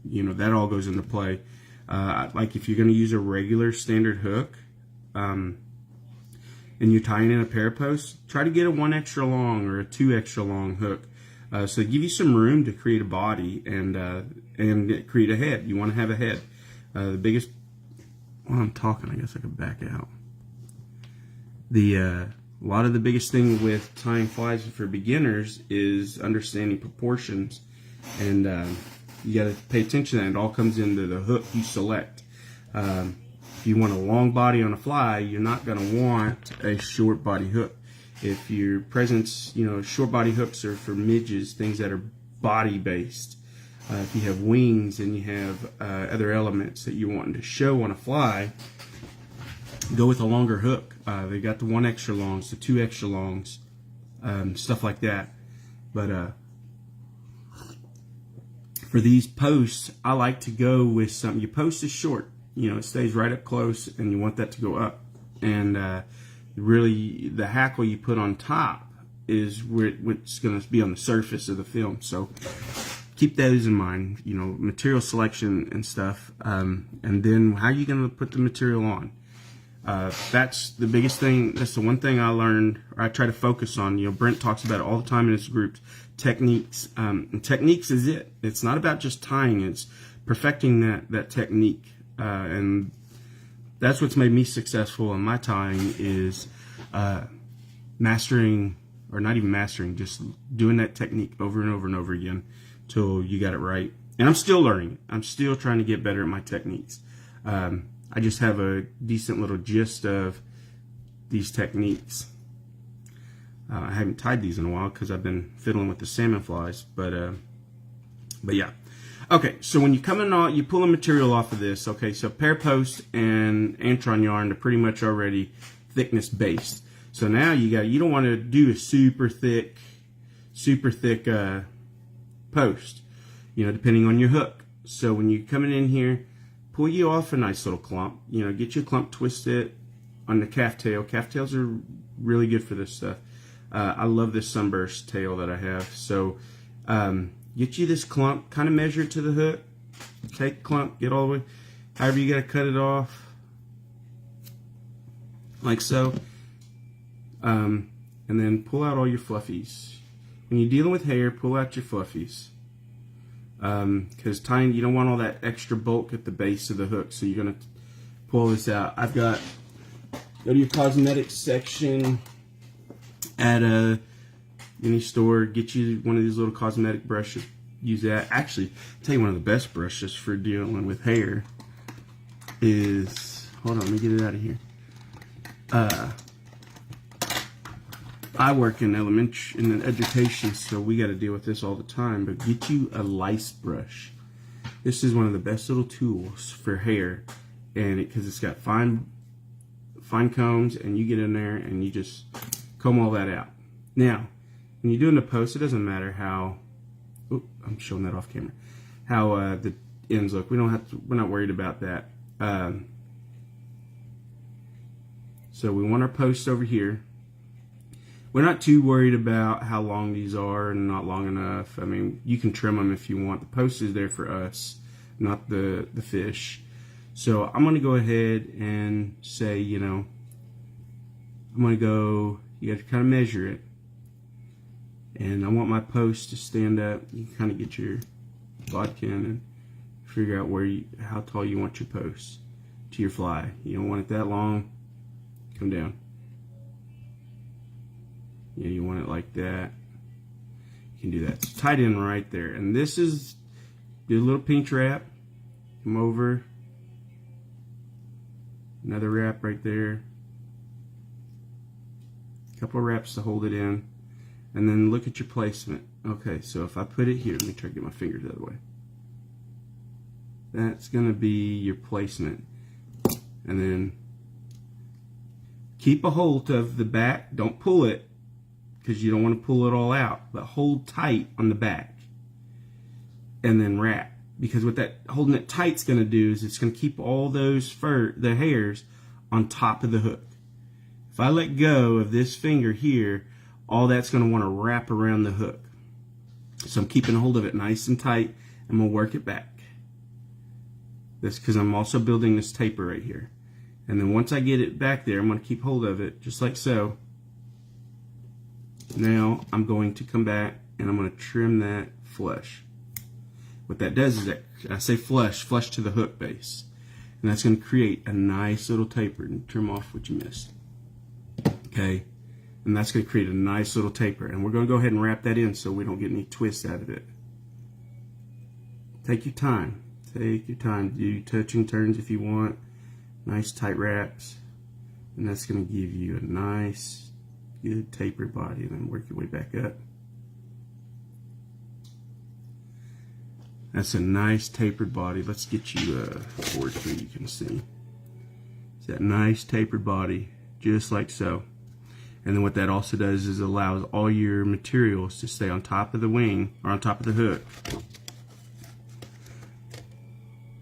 you know, that all goes into play. Like if you're going to use a regular standard hook, and you're tying in a Parapost, try to get a 1 extra long or a 2 extra long hook, so give you some room to create a body and create a head. You want to have a head. The biggest, while I'm talking, I guess I could back out. The A lot of the biggest thing with tying flies for beginners is understanding proportions, and you got to pay attention to that. It all comes into the hook you select. If you want a long body on a fly, you're not going to want a short body hook. If your presents, short body hooks are for midges, things that are body based. If you have wings and you have other elements that you want to show on a fly, go with a longer hook. They got the 1 extra longs, the 2 extra longs, stuff like that. But for these posts, I like to go with something. Your post is short, it stays right up close, and you want that to go up. And really, the hackle you put on top is what's going to be on the surface of the film. So keep those in mind, material selection and stuff. And then how are you going to put the material on? That's the biggest thing. That's the one thing I learned, or I try to focus on. Brent talks about it all the time in his groups. Techniques. And techniques is it. It's not about just tying. It's perfecting that technique. And that's what's made me successful in my tying is mastering, or not even mastering, just doing that technique over and over and over again till you got it right. And I'm still learning it. I'm still trying to get better at my techniques. I just have a decent little gist of these techniques. I haven't tied these in a while because I've been fiddling with the salmon flies, but yeah. Okay, so when you come in, you pull the material off of this. Okay, so Parapost and Antron yarn are pretty much already thickness based. So now you don't want to do a super thick post, depending on your hook. So when you're coming in here, pull you off a nice little clump. Get your clump twisted on the calf tail. Calf tails are really good for this stuff. I love this sunburst tail that I have. So get you this clump, kind of measure it to the hook. Take the clump, get all the way, however you got to cut it off, like so. And then pull out all your fluffies. When you're dealing with hair, pull out your fluffies. Because tying, you don't want all that extra bulk at the base of the hook, so you're going to pull this out. Go to your cosmetics section at any store, get you one of these little cosmetic brushes, use that. Actually, I'll tell you one of the best brushes for dealing with hair is, hold on, let me get it out of here. I work in education, so we got to deal with this all the time, but get you a lice brush. This is one of the best little tools for hair, and because it's got fine combs, and you get in there and you just comb all that out. Now, when you're doing the post, it doesn't matter how, I'm showing that off camera, how the ends look. We're not worried about that. So we want our posts over here. We're not too worried about how long these are and not long enough. I mean, you can trim them if you want. The post is there for us, not the fish. So I'm going to go ahead and say, I'm going to go, you have to kind of measure it. And I want my post to stand up. You can kind of get your bodkin and figure out how tall you want your post to your fly. You don't want it that long. Come down. Yeah, you want it like that. You can do that. It's tied in right there. And this is, do a little pinch wrap. Come over. Another wrap right there. A couple of wraps to hold it in. And then look at your placement. Okay, so if I put it here, let me try to get my fingers the other way. That's going to be your placement. And then keep a hold of the back. Don't pull it, because you don't want to pull it all out, but hold tight on the back and then wrap, because what that holding it tight's going to do is it's going to keep all those the hairs on top of the hook. If I let go of this finger here, all that's going to want to wrap around the hook. So I'm keeping a hold of it nice and tight, and I'm going to work it back. That's because I'm also building this taper right here. And then once I get it back there, I'm going to keep hold of it just like so. Now I'm going to come back and I'm going to trim that flush. What that does is that I say flush to the hook base. And that's going to create a nice little taper and trim off what you missed. Okay. And that's going to create a nice little taper. And we're going to go ahead and wrap that in so we don't get any twists out of it. Take your time. Take your time. Do touching turns if you want. Nice tight wraps. And that's going to give you a nice, good tapered body. And then work your way back up. That's a nice tapered body. Let's get you a board so you can see. It's that nice tapered body, just like so. And then what that also does is allows all your materials to stay on top of the wing or on top of the hook.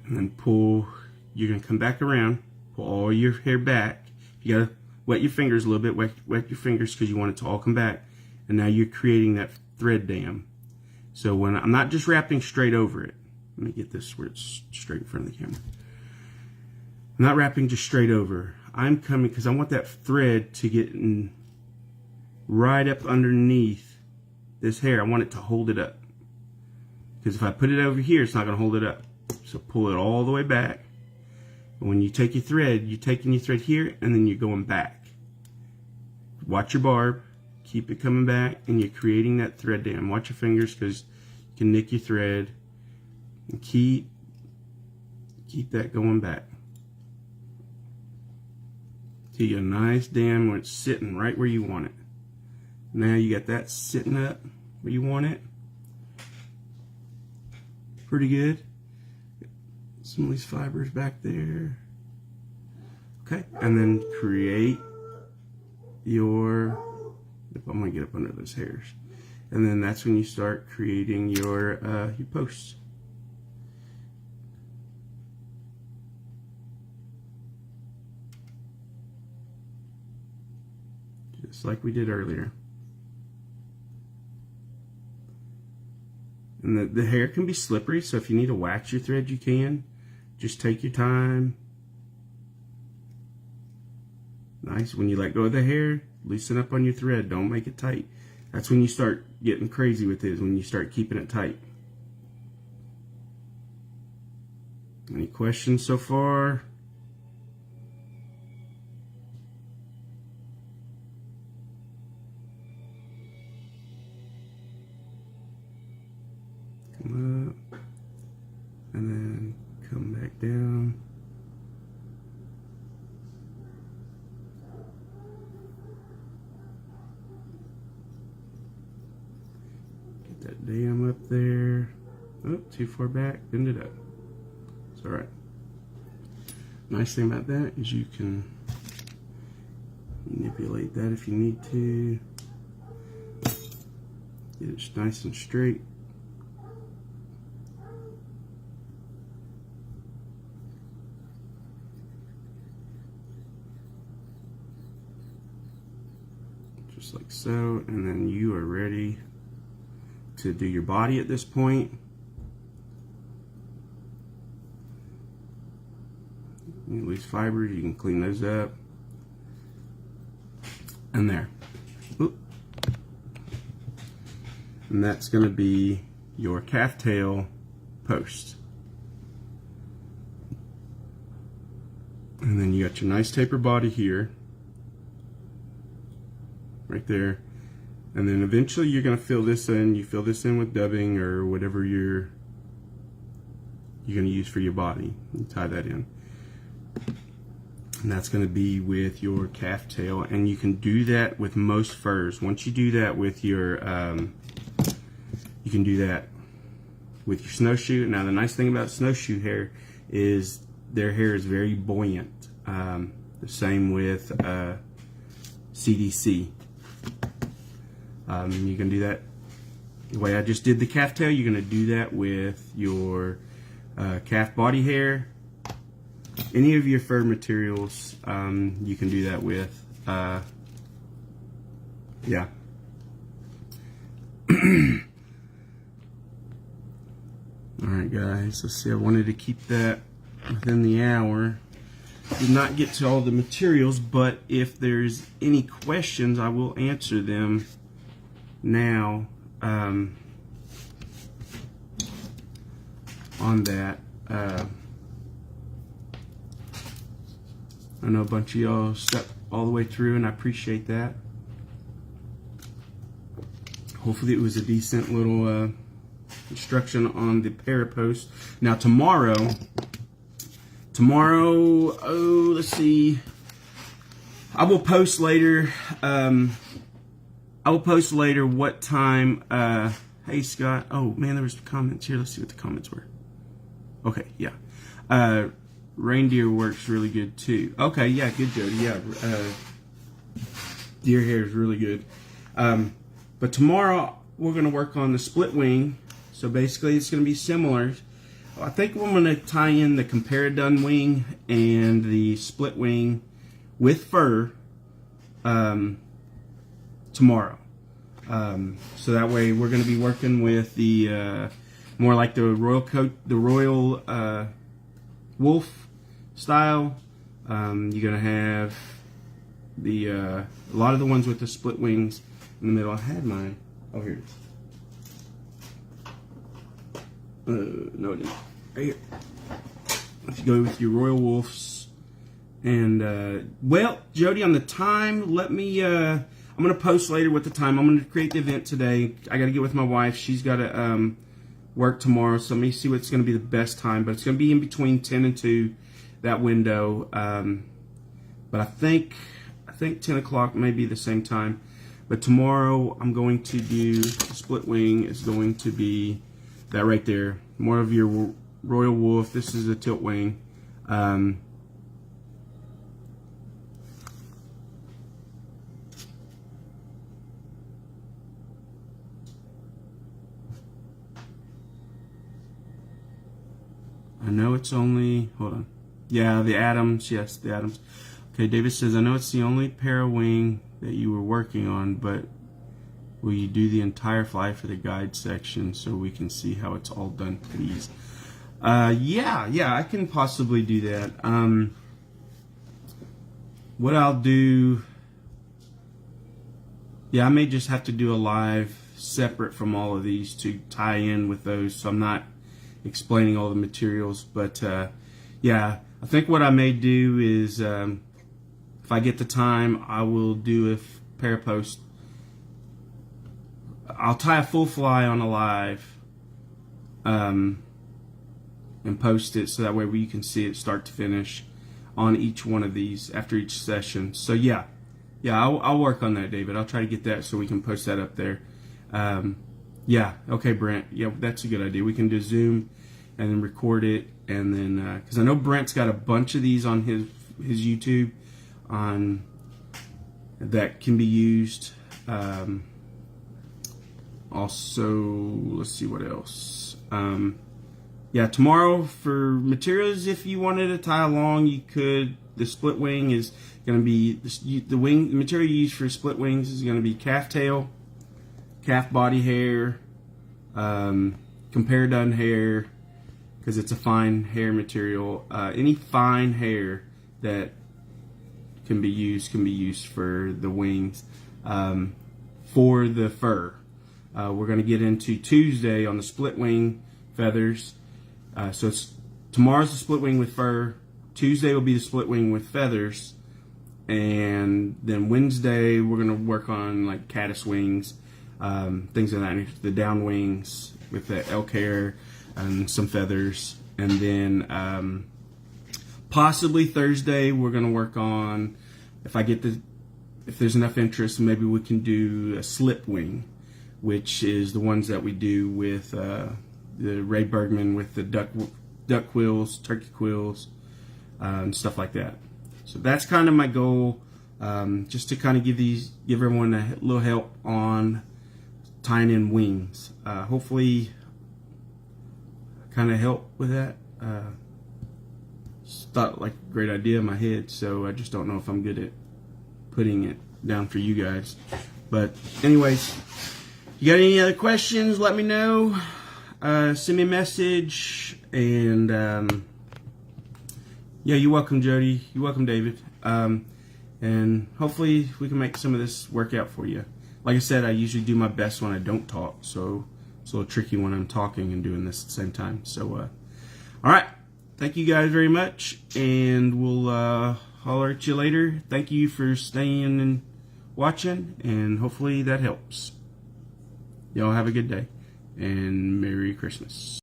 And then pull, you're going to come back around, pull all your hair back. You got to wet your fingers a little bit, wet your fingers because you want it to all come back. And now you're creating that thread dam. So when I'm not just wrapping straight over it, let me get this where it's straight in front of the camera. I'm not wrapping just straight over. I'm coming because I want that thread to get in right up underneath this hair. I want it to hold it up. Because if I put it over here, it's not going to hold it up. So pull it all the way back. And when you take your thread, you're taking your thread here and then you're going back. Watch your barb. Keep it coming back and you're creating that thread dam. Watch your fingers because you can nick your thread. And keep that going back. So you get a nice dam where it's sitting right where you want it. Now you got that sitting up where you want it. Pretty good. Some of these fibers back there. Okay, and then create your, I'm gonna get up under those hairs. And then that's when you start creating your posts. Just like we did earlier. And the hair can be slippery, so if you need to wax your thread, you can. Just take your time. Nice. When you let go of the hair, loosen up on your thread. Don't make it tight. That's when you start getting crazy with it, is when you start keeping it tight. Any questions so far? Come up and then come back down. Get that dam up there. Oh, too far back, bend it up. It's alright. Nice thing about that is you can manipulate that if you need to. Get it nice and straight. Just like so, and then you are ready to do your body at this point. These fibers, you can clean those up. And there. Oop. And that's going to be your calf tail post. And then you got your nice taper body here. Right there. And then eventually you're going to fill this in. You fill this in with dubbing or whatever you're going to use for your body. You tie that in. And that's going to be with your calf tail. And you can do that with most furs. Once you do that with your, you can do that with your snowshoe. Now the nice thing about snowshoe hair is their hair is very buoyant. The same with CDC. You can do that the way I just did the calf tail. You're going to do that with your calf body hair. Any of your fur materials, you can do that with. Yeah. Alright guys, let's see, I wanted to keep that within the hour. Did not get to all the materials, but if there's any questions, I will answer them now on that. I know a bunch of y'all stuck all the way through, and I appreciate that. hopefully it was a decent little instruction on the Parapost. Now tomorrow, oh, let's see. I will post later. What time. Hey Scott. Oh man, there was comments here. Let's see what the comments were. Okay, yeah. Reindeer works really good too. Okay, yeah, good Jody. Yeah, deer hair is really good. But tomorrow we're gonna work on the split wing. So basically, it's gonna be similar. I think we're gonna tie in the Comparadun wing and the split wing with fur tomorrow. So that way we're going to be working with the more like the royal wolf style. You're going to have the a lot of the ones with the split wings in the middle. I had mine. Oh, here it is. No, it didn't. Right here. Let's go with your royal wolves. And, well, Jody, on the time, let me, I'm going to post later with the time. I'm going to create the event today. I got to get with my wife. She's got to work tomorrow, so let me see what's going to be the best time. But it's going to be in between 10 and 2, that window. But I think 10 o'clock may be the same time. But tomorrow, I'm going to do, the split wing is going to be that right there. More of your royal wolf. This is a tilt wing. I know it's only, hold on. Yeah, the Adams, yes, the Adams. Okay, David says, I know it's the only para wing that you were working on, but will you do the entire fly for the guide section so we can see how it's all done, please? Yeah, I can possibly do that. What I'll do, yeah, I may just have to do a live separate from all of these to tie in with those, so I'm not explaining all the materials. But yeah, I think what I may do is if I get the time, I will do a Parapost. I'll tie a full fly on a live and post it so that way you can see it start to finish on each one of these after each session. So yeah, I'll work on that, David. I'll try to get that so we can post that up there. Yeah, okay, Brent. Yeah, that's a good idea. We can do Zoom and then record it, and then because I know Brent's got a bunch of these on his YouTube on that can be used. Also, let's see what else. Yeah, tomorrow for materials, if you wanted to tie along, you could. The split wing is going to be the material you use for split wings is going to be calf tail, calf body hair, Comparadun hair, because it's a fine hair material. Any fine hair that can be used for the wings. For the fur, we're going to get into Tuesday on the split wing feathers. So tomorrow's the split wing with fur. Tuesday will be the split wing with feathers, and then Wednesday we're going to work on like caddis wings, things of that nature, the down wings with the elk hair and some feathers, and then possibly Thursday we're going to work on, if there's enough interest, maybe we can do a slip wing, which is the ones that we do with the Ray Bergman with the duck quills, turkey quills, and stuff like that. So that's kind of my goal, just to kind of give everyone a little help on tying in wings. Hopefully, kind of help with that. Just thought like a great idea in my head, so I just don't know if I'm good at putting it down for you guys. But anyways, you got any other questions, let me know. Send me a message, and yeah, you're welcome, Jody. You're welcome, David. And hopefully we can make some of this work out for you. Like I said, I usually do my best when I don't talk, so it's a little tricky when I'm talking and doing this at the same time. So, all right. Thank you guys very much, and we'll holler at you later. Thank you for staying and watching, and hopefully that helps. Y'all have a good day, and Merry Christmas.